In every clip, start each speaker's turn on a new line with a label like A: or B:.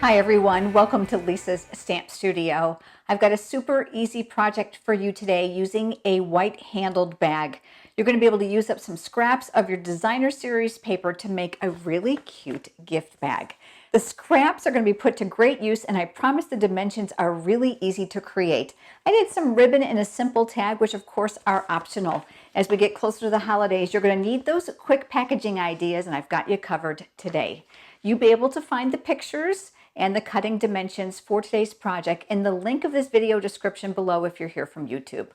A: Hi everyone, welcome to Lisa's Stamp Studio. I've got a super easy project for you today using a white handled bag. You're going to be able to use up some scraps of your designer series paper to make a really cute gift bag. The scraps are going to be put to great use, and I promise the dimensions are really easy to create. I did some ribbon and a simple tag, which of course are optional. As we get closer to the holidays, you're going to need those quick packaging ideas, and I've got you covered today. You'll be able to find the pictures and the cutting dimensions for today's project in the link of this video description below if you're here from YouTube.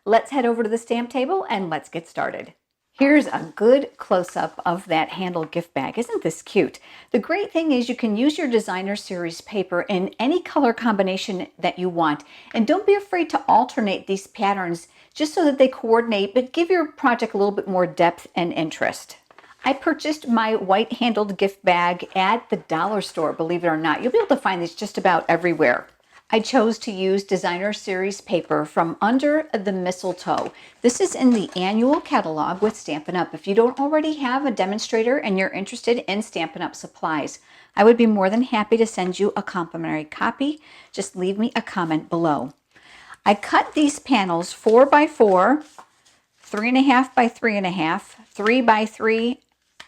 A: Let's head over to the stamp table and let's get started. Here's a good close-up of that handled gift bag. Isn't this cute? The great thing is you can use your designer series paper in any color combination that you want. And don't be afraid to alternate these patterns just so that they coordinate, but give your project a little bit more depth and interest. I purchased my white handled gift bag at the dollar store, believe it or not. You'll be able to find these just about everywhere. I chose to use designer series paper from Under the Mistletoe. This is in the annual catalog with Stampin' Up! If you don't already have a demonstrator and you're interested in Stampin' Up! Supplies, I would be more than happy to send you a complimentary copy. Just leave me a comment below. I cut these panels 4 by 4, 3.5 by 3.5, 3 by 3,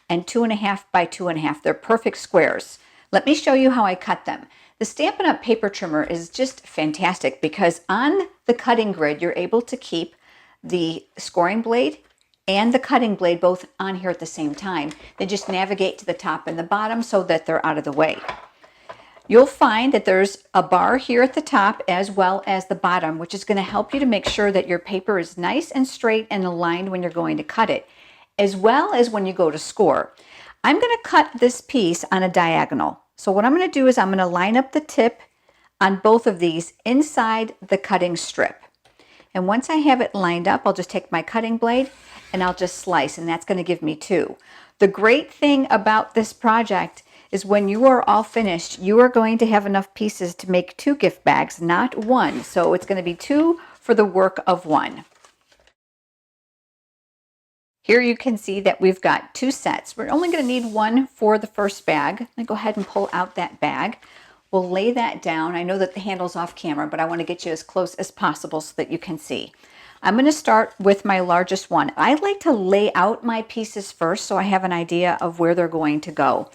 A: and 2.5 by 2.5. They're perfect squares. Let me show you how I cut them. The Stampin' Up! Paper trimmer is just fantastic because on the cutting grid, you're able to keep the scoring blade and the cutting blade both on here at the same time. They just navigate to the top and the bottom so that they're out of the way. You'll find that there's a bar here at the top as well as the bottom, which is going to help you to make sure that your paper is nice and straight and aligned when you're going to cut it, as well as when you go to score. I'm going to cut this piece on a diagonal. So what I'm going to do is I'm going to line up the tip on both of these inside the cutting strip. And once I have it lined up, I'll just take my cutting blade and I'll just slice, and that's going to give me 2. The great thing about this project is when you are all finished, you are going to have enough pieces to make 2 gift bags, not 1. So it's going to be 2 for the work of 1. Here you can see that we've got 2 sets. We're only going to need 1 for the first bag. I'm going to go ahead and pull out that bag. We'll lay that down. I know that the handle's off camera, but I want to get you as close as possible so that you can see. I'm going to start with my largest one. I like to lay out my pieces first so I have an idea of where they're going to go.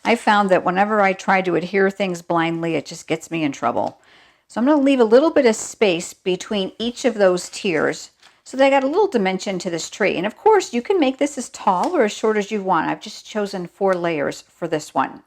A: I found that whenever I try to adhere things blindly, it just gets me in trouble. So I'm going to leave a little bit of space between each of those tiers so they got a little dimension to this tree. And of course, you can make this as tall or as short as you want. I've just chosen 4 layers for this one.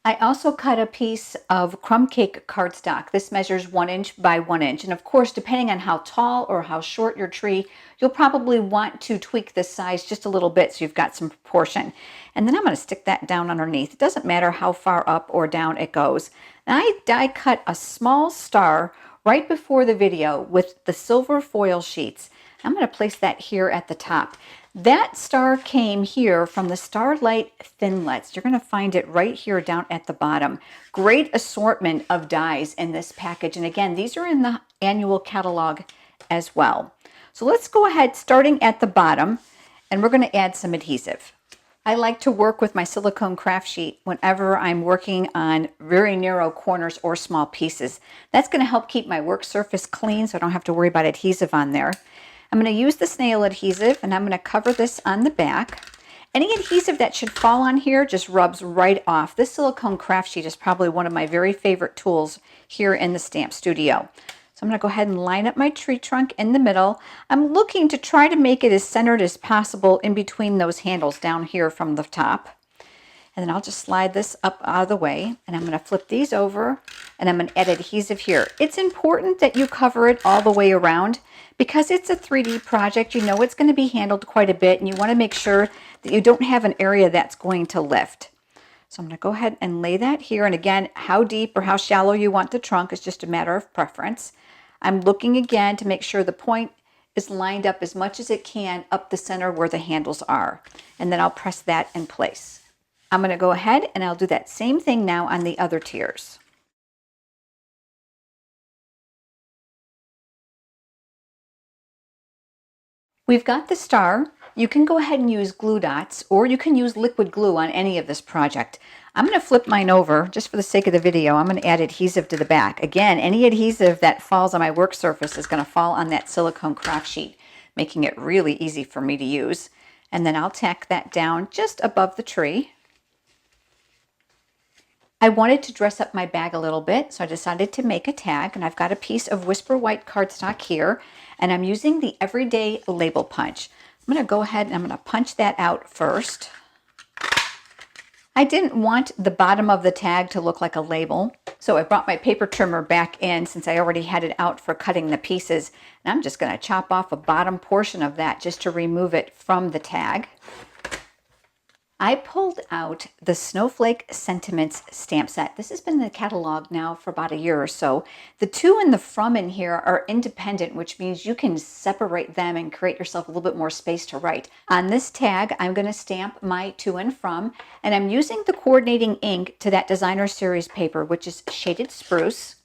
A: I also cut a piece of crumb cake cardstock. This measures 1 inch by 1 inch. And of course, depending on how tall or how short your tree, you'll probably want to tweak this size just a little bit so you've got some proportion. And then I'm going to stick that down underneath. It doesn't matter how far up or down it goes. And I die cut a small star right before the video with the silver foil sheets. I'm going to place that here at the top. That star came here from the Starlight Thinlits. You're going to find it right here down at the bottom. Great assortment of dies in this package. And again, these are in the annual catalog as well. So let's go ahead starting at the bottom, and we're going to add some adhesive. I like to work with my silicone craft sheet whenever I'm working on very narrow corners or small pieces. That's going to help keep my work surface clean so I don't have to worry about adhesive on there. I'm going to use the snail adhesive, and I'm going to cover this on the back. Any adhesive that should fall on here just rubs right off. This silicone craft sheet is probably one of my very favorite tools here in the Stamp Studio. So I'm going to go ahead and line up my tree trunk in the middle. I'm looking to try to make it as centered as possible in between those handles down here from the top. And then I'll just slide this up out of the way, and I'm going to flip these over, and I'm going to add adhesive here. It's important that you cover it all the way around because it's a 3D project. You know it's going to be handled quite a bit, and you want to make sure that you don't have an area that's going to lift. So I'm going to go ahead and lay that here. And again, how deep or how shallow you want the trunk is just a matter of preference. I'm looking again to make sure the point is lined up as much as it can up the center where the handles are. And then I'll press that in place. I'm going to go ahead and I'll do that same thing now on the other tiers. We've got the star. You can go ahead and use glue dots, or you can use liquid glue on any of this project. I'm going to flip mine over just for the sake of the video. I'm going to add adhesive to the back. Again, any adhesive that falls on my work surface is going to fall on that silicone craft sheet, making it really easy for me to use. And then I'll tack that down just above the tree. I wanted to dress up my bag a little bit, so I decided to make a tag, and I've got a piece of Whisper White cardstock here, and I'm using the Everyday Label Punch. I'm going to go ahead and I'm going to punch that out first. I didn't want the bottom of the tag to look like a label, so I brought my paper trimmer back in since I already had it out for cutting the pieces, and I'm just going to chop off a bottom portion of that just to remove it from the tag. I pulled out the Snowflake Sentiments stamp set. This has been in the catalog now for about a year or so. The two in the from in here are independent, which means you can separate them and create yourself a little bit more space to write. On this tag, I'm going to stamp my to and from, and I'm using the coordinating ink to that designer series paper, which is shaded spruce.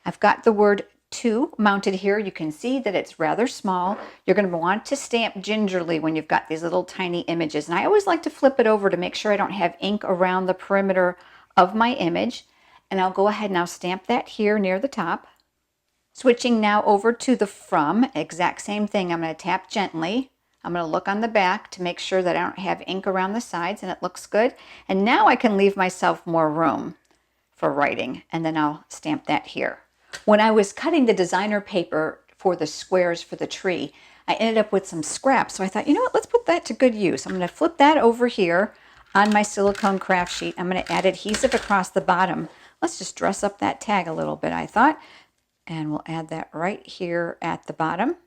A: I've got the word to mounted here. You can see that it's rather small. You're going to want to stamp gingerly when you've got these little tiny images. And I always like to flip it over to make sure I don't have ink around the perimeter of my image. And I'll go ahead and I'll stamp that here near the top. Switching now over to the from, exact same thing. I'm going to tap gently. I'm going to look on the back to make sure that I don't have ink around the sides and it looks good. And now I can leave myself more room for writing. And then I'll stamp that here. When I was cutting the designer paper for the squares for the tree, I ended up with some scraps. So I thought, you know what, let's put that to good use. I'm going to flip that over here on my silicone craft sheet. I'm going to add adhesive across the bottom. Let's just dress up that tag a little bit, I thought. And we'll add that right here at the bottom.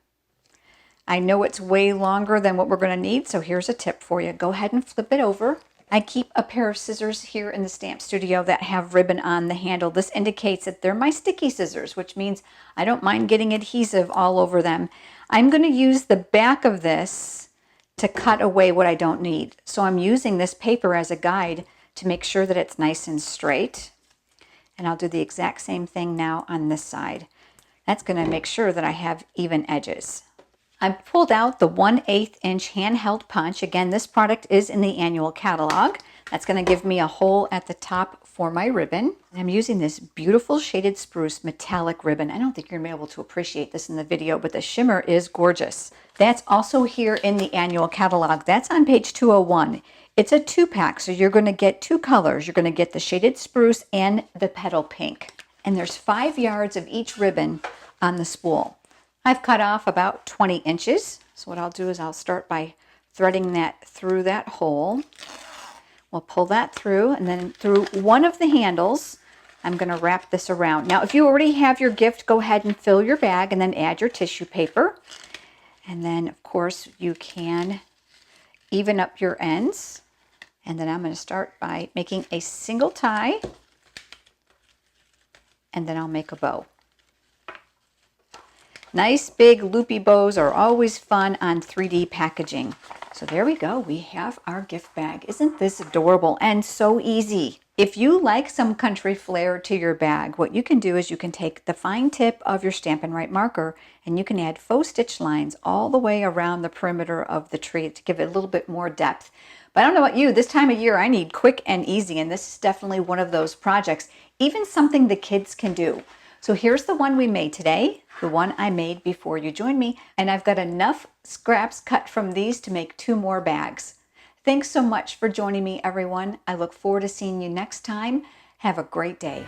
A: I know it's way longer than what we're going to need, so here's a tip for you. Go ahead and flip it over. I keep a pair of scissors here in the stamp studio that have ribbon on the handle. This indicates that they're my sticky scissors, which means I don't mind getting adhesive all over them. I'm going to use the back of this to cut away what I don't need. So I'm using this paper as a guide to make sure that it's nice and straight. And I'll do the exact same thing now on this side. That's going to make sure that I have even edges. I pulled out the 1/8 inch handheld punch. Again, this product is in the annual catalog. That's going to give me a hole at the top for my ribbon. And I'm using this beautiful shaded spruce metallic ribbon. I don't think you're going to be able to appreciate this in the video, but the shimmer is gorgeous. That's also here in the annual catalog. That's on page 201. It's a 2-pack, so you're going to get 2 colors. You're going to get the shaded spruce and the petal pink. And there's 5 yards of each ribbon on the spool. I've cut off about 20 inches. So what I'll do is I'll start by threading that through that hole. We'll pull that through, and then through one of the handles, I'm going to wrap this around. Now, if you already have your gift, go ahead and fill your bag and then add your tissue paper. And then, of course, you can even up your ends. And then I'm going to start by making a single tie, and then I'll make a bow. Nice big loopy bows are always fun on 3D packaging. So there we go. We have our gift bag. Isn't this adorable and so easy? If you like some country flair to your bag, what you can do is you can take the fine tip of your Stampin' Write marker and you can add faux stitch lines all the way around the perimeter of the tree to give it a little bit more depth. But I don't know about you, this time of year I need quick and easy, and this is definitely one of those projects, even something the kids can do. So here's the one we made today, the one I made before you joined me, and I've got enough scraps cut from these to make 2 more bags. Thanks so much for joining me, everyone. I look forward to seeing you next time. Have a great day.